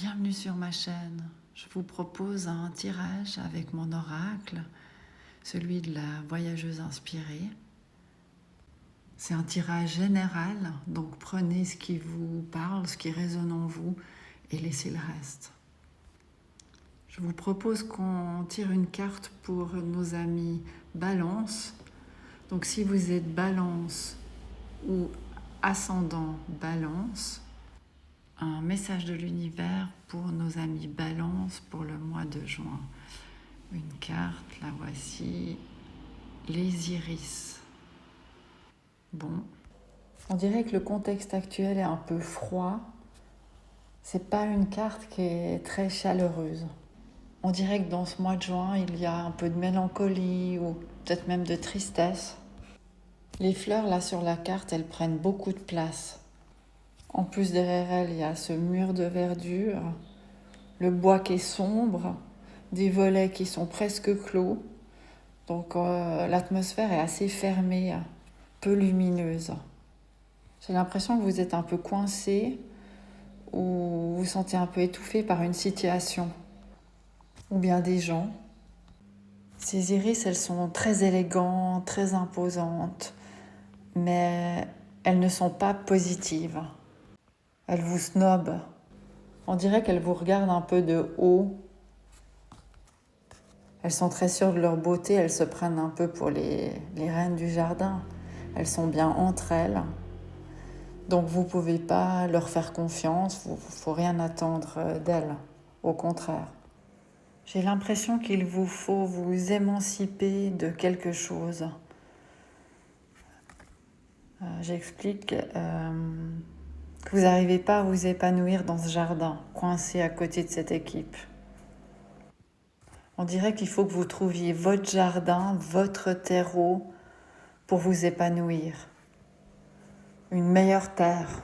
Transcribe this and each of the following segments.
Bienvenue sur ma chaîne. Je vous propose un tirage avec mon oracle, celui de la voyageuse inspirée. C'est un tirage général, donc prenez ce qui vous parle, ce qui résonne en vous et laissez le reste. Je vous propose qu'on tire une carte pour nos amis Balance. Donc si vous êtes Balance ou ascendant Balance, un message de l'univers pour nos amis Balance pour le mois de juin. Une carte, la voici, les iris. Bon, on dirait que le contexte actuel est un peu froid. C'est pas une carte qui est très chaleureuse. On dirait que dans ce mois de juin, il y a un peu de mélancolie ou peut-être même de tristesse. Les fleurs là sur la carte, elles prennent beaucoup de place. En plus, derrière elle, il y a ce mur de verdure, le bois qui est sombre, des volets qui sont presque clos. Donc l'atmosphère est assez fermée, peu lumineuse. J'ai l'impression que vous êtes un peu coincé ou vous vous sentez un peu étouffé par une situation ou bien des gens. Ces iris, elles sont très élégantes, très imposantes, mais elles ne sont pas positives. Elles vous snobent. On dirait qu'elles vous regardent un peu de haut. Elles sont très sûres de leur beauté, elles se prennent un peu pour les reines du jardin. Elles sont bien entre elles. Donc vous ne pouvez pas leur faire confiance, il ne faut rien attendre d'elles. Au contraire. J'ai l'impression qu'il vous faut vous émanciper de quelque chose. J'explique que vous n'arrivez pas à vous épanouir dans ce jardin, coincé à côté de cette équipe. On dirait qu'il faut que vous trouviez votre jardin, votre terreau pour vous épanouir. Une meilleure terre.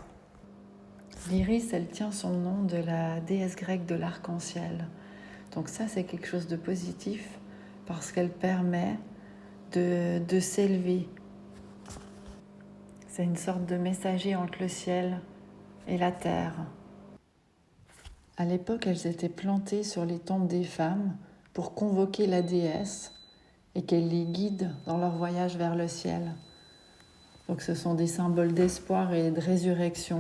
L'iris, elle tient son nom de la déesse grecque de l'arc-en-ciel. Donc ça, c'est quelque chose de positif parce qu'elle permet de s'élever. C'est une sorte de messager entre le ciel et la terre. À l'époque, elles étaient plantées sur les tombes des femmes pour convoquer la déesse et qu'elle les guide dans leur voyage vers le ciel. Donc ce sont des symboles d'espoir et de résurrection.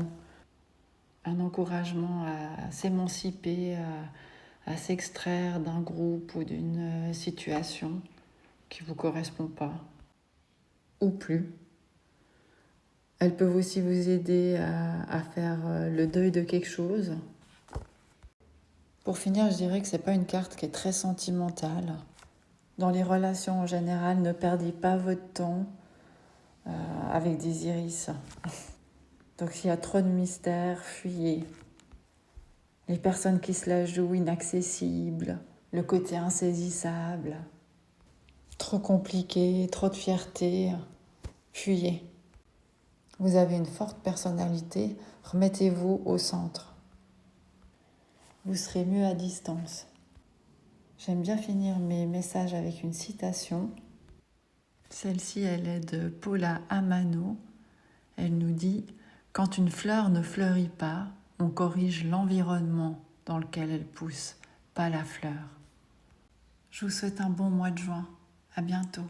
Un encouragement à s'émanciper, à s'extraire d'un groupe ou d'une situation qui ne vous correspond pas, ou plus. Elles peuvent aussi vous aider à faire le deuil de quelque chose. Pour finir, je dirais que ce n'est pas une carte qui est très sentimentale. Dans les relations en général, ne perdez pas votre temps avec des iris. Donc s'il y a trop de mystères, fuyez. Les personnes qui se la jouent inaccessibles, le côté insaisissable, trop compliqué, trop de fierté, fuyez. Vous avez une forte personnalité, remettez-vous au centre. Vous serez mieux à distance. J'aime bien finir mes messages avec une citation. Celle-ci, elle est de Paula Amano. Elle nous dit « Quand une fleur ne fleurit pas, on corrige l'environnement dans lequel elle pousse, pas la fleur. » Je vous souhaite un bon mois de juin. À bientôt.